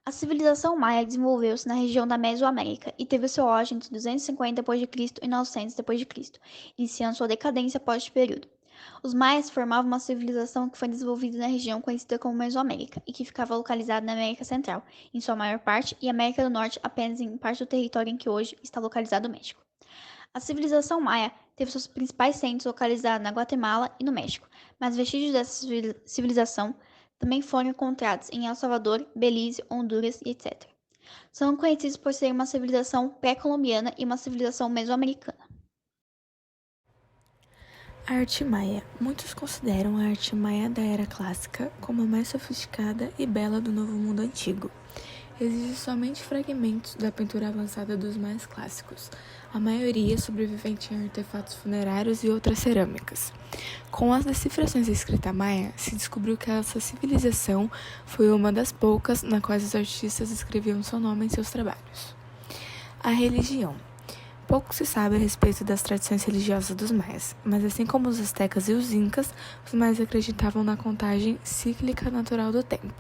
A civilização maia desenvolveu-se na região da Mesoamérica e teve seu auge entre 250 d.C. e 900 d.C., iniciando sua decadência após este período. Os maias formavam uma civilização que foi desenvolvida na região conhecida como Mesoamérica e que ficava localizada na América Central, em sua maior parte, e América do Norte apenas em parte do território em que hoje está localizado o México. A civilização maia teve seus principais centros localizados na Guatemala e no México, mas vestígios dessa civilização também foram encontrados em El Salvador, Belize, Honduras e etc. São conhecidos por serem uma civilização pré-colombiana e uma civilização mesoamericana. A arte maia. Muitos consideram a arte maia da era clássica como a mais sofisticada e bela do Novo Mundo Antigo. Existem somente fragmentos da pintura avançada dos mais clássicos, a maioria sobrevivente em artefatos funerários e outras cerâmicas. Com as decifrações da escrita maia, se descobriu que essa civilização foi uma das poucas na qual os artistas escreviam seu nome em seus trabalhos. A religião. Pouco se sabe a respeito das tradições religiosas dos maias, mas assim como os astecas e os incas, os maias acreditavam na contagem cíclica natural do tempo.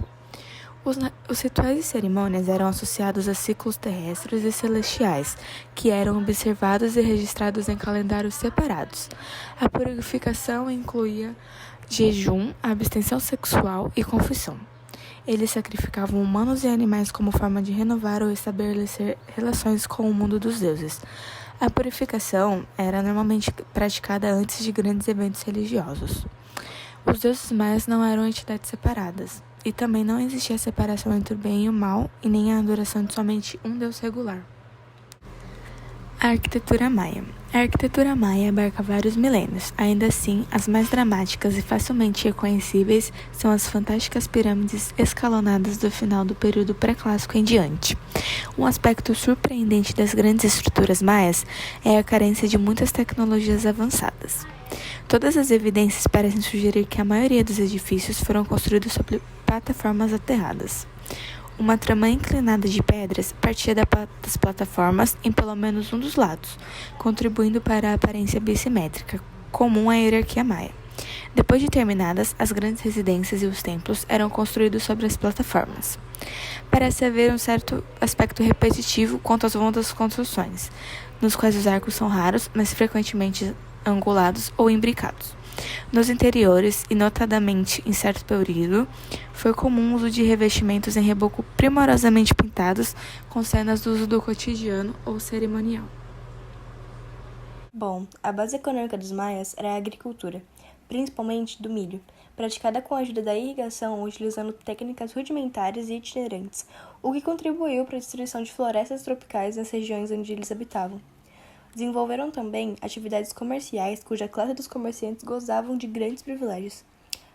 Os rituais e cerimônias eram associados a ciclos terrestres e celestiais, que eram observados e registrados em calendários separados. A purificação incluía jejum, abstenção sexual e confissão. Eles sacrificavam humanos e animais como forma de renovar ou estabelecer relações com o mundo dos deuses. A purificação era normalmente praticada antes de grandes eventos religiosos. Os deuses maias não eram entidades separadas, e também não existia separação entre o bem e o mal, e nem a adoração de somente um deus regular. A arquitetura maia. A arquitetura maia abarca vários milênios. Ainda assim, as mais dramáticas e facilmente reconhecíveis são as fantásticas pirâmides escalonadas do final do período pré-clássico em diante. Um aspecto surpreendente das grandes estruturas maias é a carência de muitas tecnologias avançadas. Todas as evidências parecem sugerir que a maioria dos edifícios foram construídos sobre plataformas aterradas. Uma trama inclinada de pedras partia das plataformas em pelo menos um dos lados, contribuindo para a aparência bissimétrica, comum à hierarquia maia. Depois de terminadas, as grandes residências e os templos eram construídos sobre as plataformas. Parece haver um certo aspecto repetitivo quanto às das construções, nos quais os arcos são raros, mas frequentemente angulados ou imbricados. Nos interiores, e notadamente em certo período, foi comum o uso de revestimentos em reboco primorosamente pintados com cenas do uso do cotidiano ou cerimonial. Bom, a base econômica dos maias era a agricultura, principalmente do milho, praticada com a ajuda da irrigação utilizando técnicas rudimentares e itinerantes, o que contribuiu para a destruição de florestas tropicais nas regiões onde eles habitavam. Desenvolveram também atividades comerciais cuja classe dos comerciantes gozavam de grandes privilégios.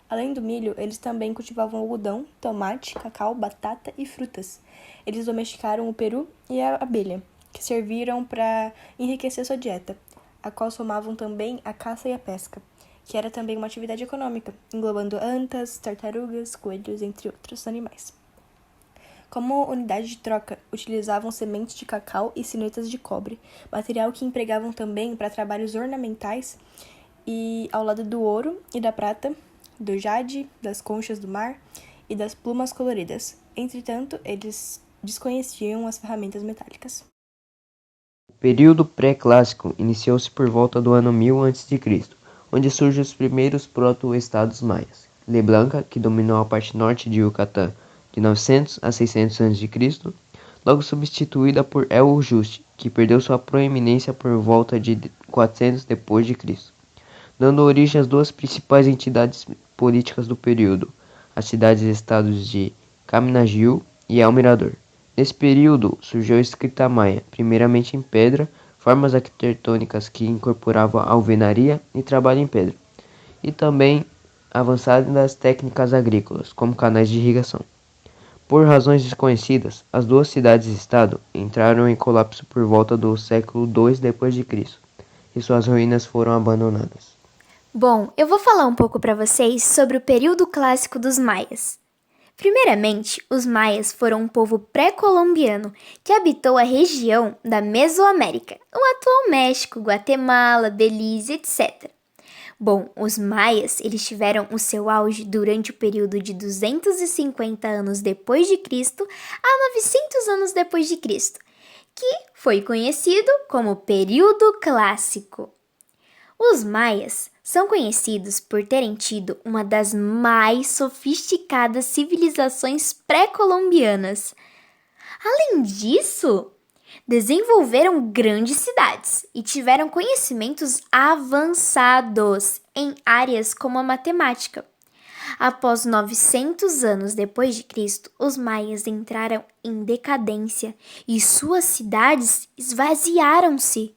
Além do milho, eles também cultivavam algodão, tomate, cacau, batata e frutas. Eles domesticaram o peru e a abelha, que serviram para enriquecer sua dieta, a qual somavam também a caça e a pesca, que era também uma atividade econômica, englobando antas, tartarugas, coelhos, entre outros animais. Como unidade de troca, utilizavam sementes de cacau e sinetas de cobre, material que empregavam também para trabalhos ornamentais e ao lado do ouro e da prata, do jade, das conchas do mar e das plumas coloridas. Entretanto, eles desconheciam as ferramentas metálicas. O período pré-clássico iniciou-se por volta do ano 1000 a.C., onde surgem os primeiros proto-estados maias. Leblanca, que dominou a parte norte de Yucatán de 900 a 600 a.C., logo substituída por El Juste, que perdeu sua proeminência por volta de 400 d.C., dando origem às duas principais entidades políticas do período, as cidades-estados de Caminagil e El Mirador. Nesse período surgiu a escrita maia, primeiramente em pedra, formas arquitetônicas que incorporavam alvenaria e trabalho em pedra, e também avançadas técnicas agrícolas, como canais de irrigação. Por razões desconhecidas, as duas cidades-estado entraram em colapso por volta do século II d.C., e suas ruínas foram abandonadas. Bom, eu vou falar um pouco para vocês sobre o período clássico dos maias. Primeiramente, os maias foram um povo pré-colombiano que habitou a região da Mesoamérica, o atual México, Guatemala, Belize, etc. Bom, os maias, eles tiveram o seu auge durante o período de 250 anos depois de Cristo a 900 anos depois de Cristo, que foi conhecido como período clássico. Os maias são conhecidos por terem tido uma das mais sofisticadas civilizações pré-colombianas. Além disso, desenvolveram grandes cidades e tiveram conhecimentos avançados em áreas como a matemática. Após 900 anos depois de Cristo, os maias entraram em decadência e suas cidades esvaziaram-se.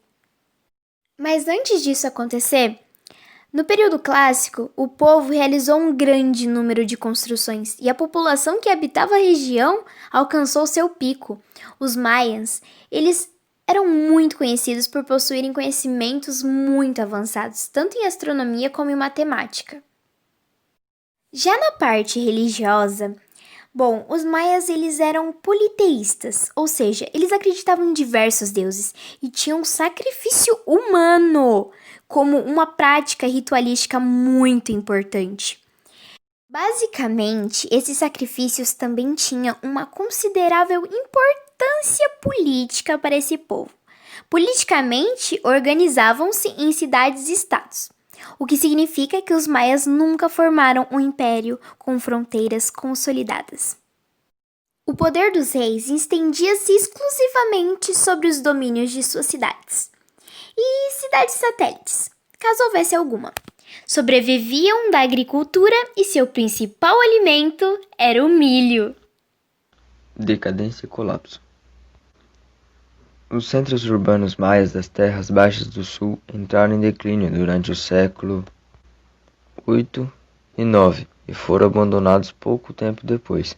Mas antes disso acontecer, no período clássico, o povo realizou um grande número de construções e a população que habitava a região alcançou seu pico. Os maias, eles eram muito conhecidos por possuírem conhecimentos muito avançados, tanto em astronomia como em matemática. Já na parte religiosa, bom, os maias eles eram politeístas, ou seja, eles acreditavam em diversos deuses e tinham sacrifício humano como uma prática ritualística muito importante. Basicamente, esses sacrifícios também tinham uma considerável importância política para esse povo. Politicamente, organizavam-se em cidades-estados, o que significa que os maias nunca formaram um império com fronteiras consolidadas. O poder dos reis estendia-se exclusivamente sobre os domínios de suas cidades e cidades satélites, caso houvesse alguma. Sobreviviam da agricultura e seu principal alimento era o milho. Decadência e colapso. Os centros urbanos maias das terras baixas do sul entraram em declínio durante o século VIII e IX e foram abandonados pouco tempo depois.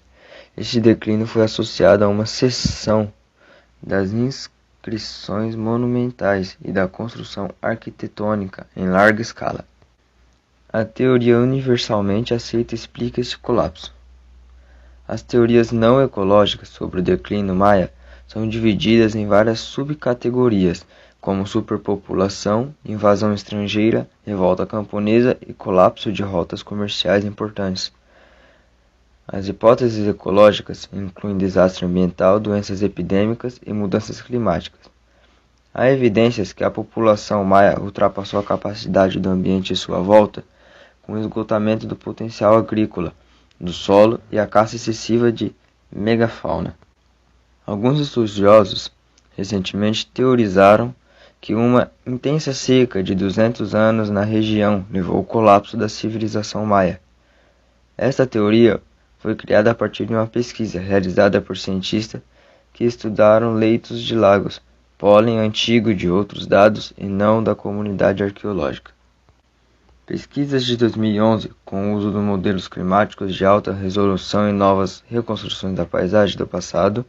Este declínio foi associado a uma cessão das inscrições monumentais e da construção arquitetônica em larga escala. A teoria universalmente aceita explica este colapso. As teorias não ecológicas sobre o declínio maia são divididas em várias subcategorias, como superpopulação, invasão estrangeira, revolta camponesa e colapso de rotas comerciais importantes. As hipóteses ecológicas incluem desastre ambiental, doenças epidêmicas e mudanças climáticas. Há evidências que a população maia ultrapassou a capacidade do ambiente em sua volta, com o esgotamento do potencial agrícola, do solo e a caça excessiva de megafauna. Alguns estudiosos recentemente teorizaram que uma intensa seca de 200 anos na região levou ao colapso da civilização maia. Esta teoria foi criada a partir de uma pesquisa realizada por cientistas que estudaram leitos de lagos, pólen antigo de outros dados e não da comunidade arqueológica. Pesquisas de 2011, com o uso de modelos climáticos de alta resolução e novas reconstruções da paisagem do passado,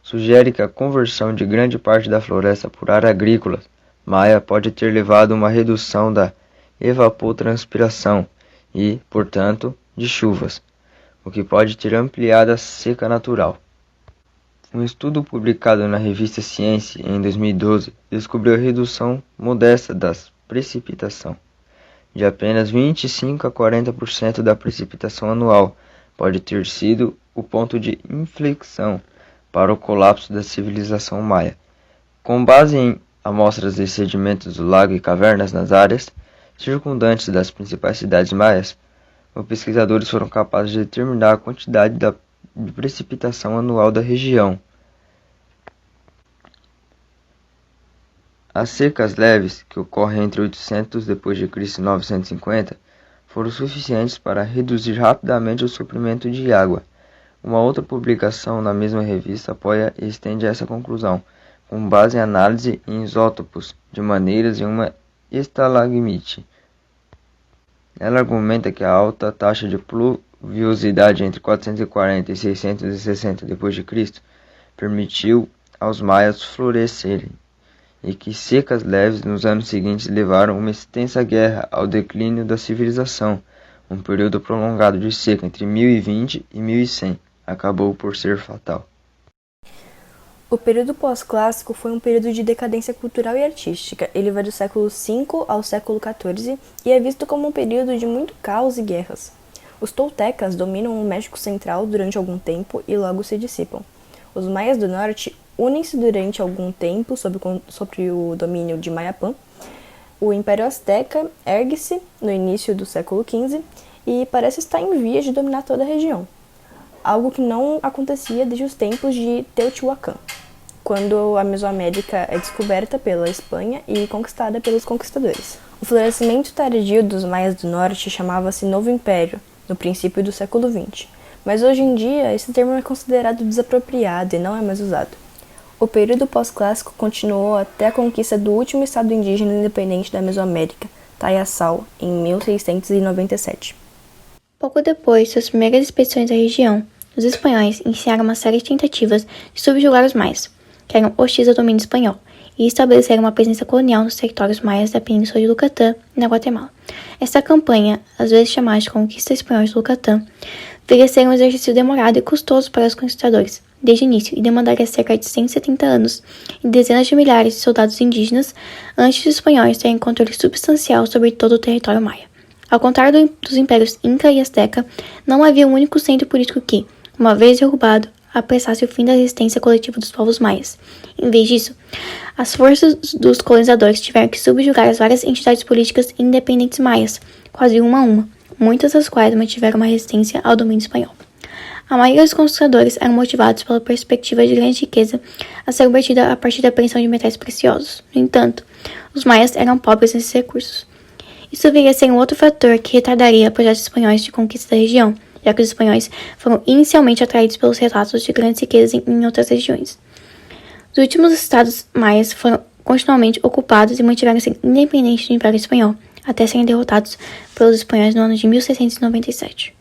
sugere que a conversão de grande parte da floresta por área agrícola maia pode ter levado a uma redução da evapotranspiração e, portanto, de chuvas, o que pode ter ampliado a seca natural. Um estudo publicado na revista Science em 2012 descobriu a redução modesta da precipitação, de apenas 25 a 40% da precipitação anual, pode ter sido o ponto de inflexão para o colapso da civilização maia. Com base em amostras de sedimentos do lago e cavernas nas áreas circundantes das principais cidades maias, os pesquisadores foram capazes de determinar a quantidade de precipitação anual da região. As secas leves, que ocorrem entre 800 d.C. e 950, foram suficientes para reduzir rapidamente o suprimento de água. Uma outra publicação na mesma revista apoia e estende essa conclusão, com base em análise em isótopos de maneiras em uma estalagmite. Ela argumenta que a alta taxa de pluviosidade entre 440 e 660 d.C. permitiu aos maias florescerem, e que secas leves nos anos seguintes levaram uma extensa guerra ao declínio da civilização. Um período prolongado de seca entre 1020 e 1100 acabou por ser fatal. O período pós-clássico foi um período de decadência cultural e artística. Ele vai do século V ao século XIV e é visto como um período de muito caos e guerras. Os toltecas dominam o México Central durante algum tempo e logo se dissipam. Os maias do norte unem-se durante algum tempo sob o domínio de Mayapã. O Império Azteca ergue-se no início do século XV e parece estar em vias de dominar toda a região, algo que não acontecia desde os tempos de Teotihuacan, quando a Mesoamérica é descoberta pela Espanha e conquistada pelos conquistadores. O florescimento tardio dos maias do norte chamava-se Novo Império, no princípio do século XX, mas hoje em dia esse termo é considerado desapropriado e não é mais usado. O período pós-clássico continuou até a conquista do último estado indígena independente da Mesoamérica, Tayasal, em 1697. Pouco depois de suas primeiras expedições à região, os espanhóis iniciaram uma série de tentativas de subjugar os maias, que eram hostis ao domínio espanhol, e estabeleceram uma presença colonial nos territórios maias da península de Yucatán e na Guatemala. Essa campanha, às vezes chamada de Conquista Espanhola de Yucatán, deveria ser um exercício demorado e custoso para os conquistadores, desde o início, e demandaria cerca de 170 anos e dezenas de milhares de soldados indígenas antes dos espanhóis terem controle substancial sobre todo o território maia. Ao contrário dos impérios Inca e Azteca, não havia um único centro político que, uma vez derrubado, apressasse o fim da resistência coletiva dos povos maias. Em vez disso, as forças dos colonizadores tiveram que subjugar as várias entidades políticas independentes maias, quase uma a uma, muitas das quais mantiveram uma resistência ao domínio espanhol. A maioria dos conquistadores eram motivados pela perspectiva de grande riqueza a ser obtida a partir da apreensão de metais preciosos. No entanto, os maias eram pobres nesses recursos. Isso viria a ser um outro fator que retardaria projetos espanhóis de conquista da região, já que os espanhóis foram inicialmente atraídos pelos relatos de grandes riquezas em outras regiões. Os últimos estados maias foram continuamente ocupados e mantiveram-se independentes do Império Espanhol, até serem derrotados pelos espanhóis no ano de 1697.